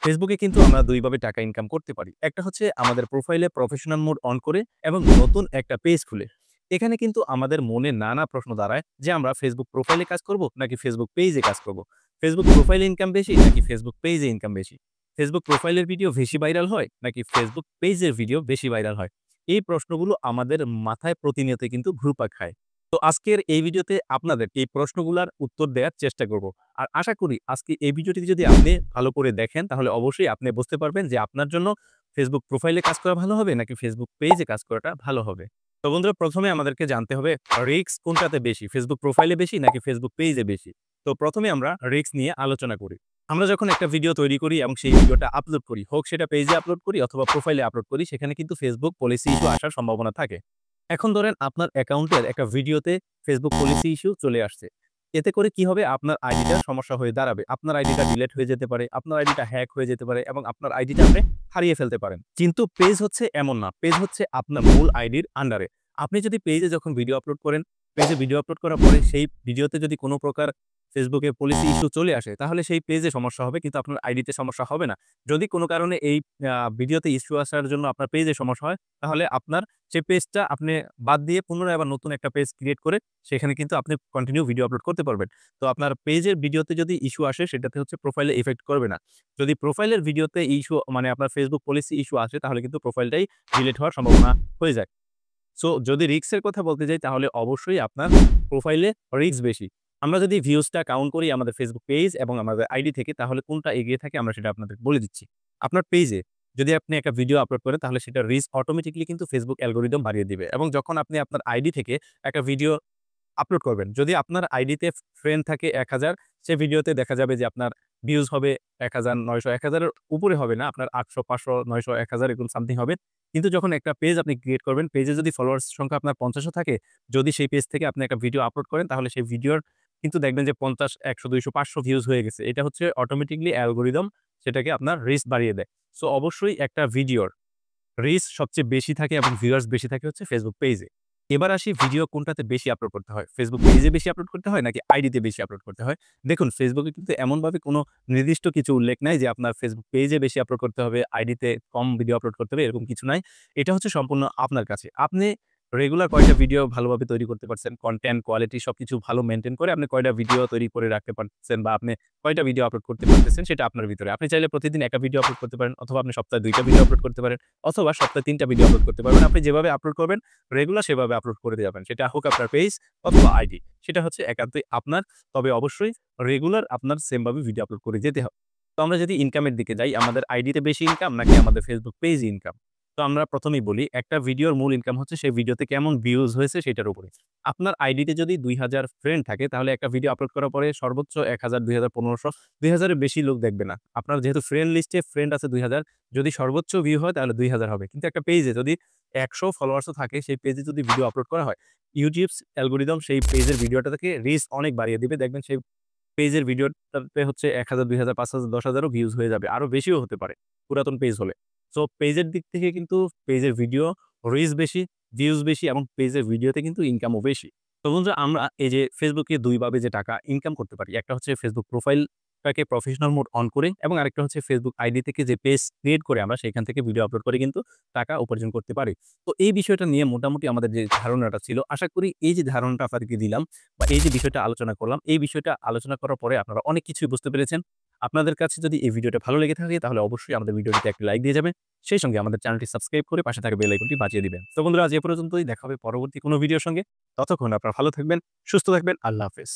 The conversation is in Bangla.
ফেসবুকে কিন্তু আমরা দুইভাবে টাকা ইনকাম করতে পারি। একটা হচ্ছে আমাদের প্রোফাইলে প্রফেশনাল মোড অন করে এবং নতুন একটা পেজ খুলে। এখানে কিন্তু আমাদের মনে নানা প্রশ্ন দাঁড়ায় যে আমরা ফেসবুক প্রোফাইলে কাজ করব নাকি ফেসবুক পেজে কাজ করব। ফেসবুক প্রোফাইলে ইনকাম বেশি নাকি ফেসবুক পেজে ইনকাম বেশি। ফেসবুক প্রোফাইলের ভিডিও বেশি ভাইরাল হয় নাকি ফেসবুক পেজের ভিডিও বেশি ভাইরাল হয়। এই প্রশ্নগুলো আমাদের মাথায় প্রতিনিয়ত কিন্তু ঘুরপাক খায়। তো আজকের এই ভিডিওতে আপনাদেরকে এই প্রশ্নগুলার উত্তর দেওয়ার চেষ্টা করব। আর আশা করি আজকে এই ভিডিওটি যদি আপনি ভালো করে দেখেন তাহলে অবশ্যই আপনি বুঝতে পারবেন যে আপনার জন্য ফেসবুক প্রোফাইলে কাজ করা ভালো হবে নাকি ফেসবুক পেজে কাজ করাটা ভালো হবে। তো বন্ধুরা, প্রথমে আমাদেরকে জানতে হবে রিস্ক কোনটাতে বেশি, ফেসবুক প্রোফাইলে বেশি নাকি ফেসবুক পেজে বেশি। তো প্রথমে আমরা রিস্ক নিয়ে আলোচনা করি। আমরা যখন একটা ভিডিও তৈরি করি এবং সেই ভিডিওটা আপলোড করি, হোক সেটা পেজে আপলোড করি অথবা প্রোফাইলে আপলোড করি, সেখানে কিন্তু ফেসবুক পলিসি ইস্যু আসার সম্ভাবনা থাকে। এখন ধরেন আপনার অ্যাকাউন্টের একটা ভিডিওতে ফেসবুক পলিসি ইস্যু চলে আসছে। এতে করে কি হবে? আপনার আইডিটার সমস্যা হয়ে দাঁড়াবে। আপনার আইডিটা ডিলিট হয়ে যেতে পারে, আপনার আইডিটা হ্যাক হয়ে যেতে পারে এবং আপনার আইডিটা আপনি হারিয়ে ফেলতে পারেন। কিন্তু পেজ হচ্ছে এমন না। পেজ হচ্ছে আপনার মূল আইডির আন্ডারে। আপনি যদি পেজে যখন ভিডিও আপলোড করেন, পেজে ভিডিও আপলোড করার পরে সেই ভিডিওতে যদি কোনো প্রকার ফেসবুকে পলিসি ইস্যু চলে আসে, তাহলে সেই পেজে সমস্যা হবে কিন্তু আপনার আইডিতে সমস্যা হবে না। যদি কোনো কারণে এই ভিডিওতে ইস্যু আসার জন্য আপনার পেজে সমস্যা হয়, তাহলে আপনার সেই পেজটা আপনি বাদ দিয়ে পুনরায় আবার নতুন একটা পেজ ক্রিয়েট করে সেখানে কিন্তু আপনি কন্টিনিউ ভিডিও আপলোড করতে পারবেন। তো আপনার পেজের ভিডিওতে যদি ইস্যু আসে সেটাতে হচ্ছে প্রোফাইলে ইফেক্ট করবে না। যদি প্রোফাইলের ভিডিওতে ইস্যু মানে আপনার ফেসবুক পলিসি ইস্যু আসে তাহলে কিন্তু প্রোফাইলটাই ডিলিট হওয়ার সম্ভাবনা হয়ে যায়। সো যদি রিস্ক এর কথা বলতে যাই তাহলে অবশ্যই আপনার প্রোফাইলে রিস্ক বেশি। আমরা যদি ভিউজটা কাউন্ট করি আমাদের ফেসবুক পেজ এবং আমাদের আইডি থেকে তাহলে কোনটা এগিয়ে থাকে আমরা সেটা আপনাদের বলে দিচ্ছি। আপনার পেজে যদি আপনি একটা ভিডিও আপলোড করেন তাহলে সেটার রিচ অটোমেটিক্যালি কিন্তু ফেসবুক অ্যালগরিদম বাড়িয়ে দিবে এবং যখন আপনি আপনার আইডি থেকে একটা ভিডিও আপলোড করবেন। যদি আপনার আইডিতে ফ্রেন্ড থাকে ১,০০০, সে ভিডিওতে দেখা যাবে যে আপনার ভিউজ হবে ১,০০০, ৯০০, ১,০০০ এর উপরে হবে না। আপনার ৮০০, ৫০০, ৯০০, ১,০০০ এরকম সামথিং হবে। কিন্তু যখন একটা পেজ আপনি ক্রিয়েট করবেন, পেজে যদি ফলোয়ার্স সংখ্যা আপনার ৫০ ও থাকে, যদি সেই পেজ থেকে আপনি একটা ভিডিও আপলোড করেন তাহলে সেই ভিডিওর কিন্তু দেখবেন যে ৫০, ১০০, ২০০, ৫০০ ভিউজ হয়ে গেছে। এটা হচ্ছে অটোমেটিক্যালি অ্যালগরিদম সেটাকে আপনার রিচ বাড়িয়ে দেয়। সো অবশ্যই একটা ভিডিওর রিচ সবচেয়ে বেশি থাকে এবং ভিউয়ার্স বেশি থাকে হচ্ছে ফেসবুক পেজে। এবার আসি ভিডিও কোনটাতে বেশি আপলোড করতে হয়। ফেসবুক পেজে বেশি আপলোড করতে হয় নাকি আইডিতে বেশি আপলোড করতে হয়? দেখুন, ফেসবুকে কিন্তু এমনভাবে কোনো নির্দিষ্ট কিছু উল্লেখ নাই যে আপনার ফেসবুক পেজে বেশি আপলোড করতে হবে, আইডিতে কম ভিডিও আপলোড করতে হবে, এরকম কিছু নাই। এটা হচ্ছে সম্পূর্ণ আপনার কাছে। আপনি রেগুলার কয়টা ভিডিও ভালোভাবে তৈরি করতে পারছেন, কনটেন্ট, কোয়ালিটি সবকিছু ভালো মেইনটেইন করে আপনি কয়টা ভিডিও তৈরি করে রাখতে পারছেন বা আপনি কয়টা ভিডিও আপলোড করতে পারতেছেন সেটা আপনার ভিতরে। আপনি চাইলে প্রতিদিন ১ টা ভিডিও আপলোড করতে পারেন অথবা আপনি সপ্তাহে ২ টা ভিডিও আপলোড করতে পারেন অথবা সপ্তাহে ৩ টা ভিডিও আপলোড করতে পারবেন। আপনি যেভাবে আপলোড করবেন রেগুলার সেভাবে আপলোড করে যাবেন। সেটা হোক আপনার পেজ অথবা আইডি। সেটা হচ্ছে একান্তই আপনার। তবে অবশ্যই রেগুলার আপনার সেম ভাবে ভিডিও আপলোড করে যেতে হবে। তো আমরা যদি ইনকামের দিকে যাই, আমাদের আইডিতে বেশি ইনকাম নাকি আমাদের ফেসবুক পেজে ইনকাম? তো আমরা প্রথমেই বলি, একটা ভিডিওর মূল ইনকাম হচ্ছে সেই ভিডিওতে কেমন ভিউজ হয়েছে সেটার উপরে। আপনার আইডিতে যদি ২,০০০ ফ্রেন্ড থাকে তাহলে একটা ভিডিও আপলোড করার পরে সর্বোচ্চ ১,০০০, ২,০০০, ১৫০০, ২,০০০ এর বেশি লোক দেখবে না। আপনার যেহেতু ফ্রেন্ড লিস্টে ফ্রেন্ড আছে ২,০০০, যদি সর্বোচ্চ ভিউ হয় তাহলে ২,০০০ হবে। কিন্তু একটা পেজে যদি ১০০ ফলোয়ার্সও থাকে, সেই পেজে যদি ভিডিও আপলোড করা হয়, ইউটিউবস অ্যালগরিদম সেই পেজের ভিডিওটা থেকে রিচ অনেক বাড়িয়ে দিবে। দেখবেন সেই পেজের ভিডিওটাতে হচ্ছে ১,০০০, ২,০০০, ৫,০০০, ১০,০০০ ও ভিউজ হয়ে যাবে। আরো বেশিও হতে পারে পুরাতন পেজ হলে। সো পেজের দিক থেকে কিন্তু পেজের ভিডিও রিচ বেশি, ভিউজ বেশি এবং পেজের ভিডিওতে কিন্তু ইনকামও বেশি। তো বন্ধুরা, আমরা এই যে ফেসবুকে ২ ভাবে যে টাকা ইনকাম করতে পারি। একটা হচ্ছে ফেসবুক প্রোফাইলটাকে প্রফেশনাল মোড অন করে এবং আরেকটা হচ্ছে ফেসবুক আইডি থেকে যে পেজ ক্রিয়েট করে আমরা সেখান থেকে ভিডিও আপলোড করে কিন্তু টাকা উপার্জন করতে পারি। তো এই বিষয়টা নিয়ে মোটামুটি আমাদের যে ধারণাটা ছিল, আশা করি এই যে ধারণাটা আপনাদেরকে দিলাম বা এই যে বিষয়টা আলোচনা করলাম, এই বিষয়টা আলোচনা করার পরে আপনারা অনেক কিছুই বুঝতে পেরেছেন। আপনাদের কাছে যদি এই ভিডিওটা ভালো লেগে থাকে তাহলে অবশ্যই আমাদের ভিডিওটিতে একটা লাইক দিয়ে যাবেন। সেই সঙ্গে আমাদের চ্যানেলটি সাবস্ক্রাইব করে পাশে থাকা বেল আইকনটি বাজিয়ে দিবেন। তো বন্ধুরা, আজ এ পর্যন্তই। দেখা হবে পরবর্তী কোনো ভিডিওর সঙ্গে। ততক্ষণ আপনারা ভালো থাকবেন, সুস্থ থাকবেন। আল্লাহ হাফেজ।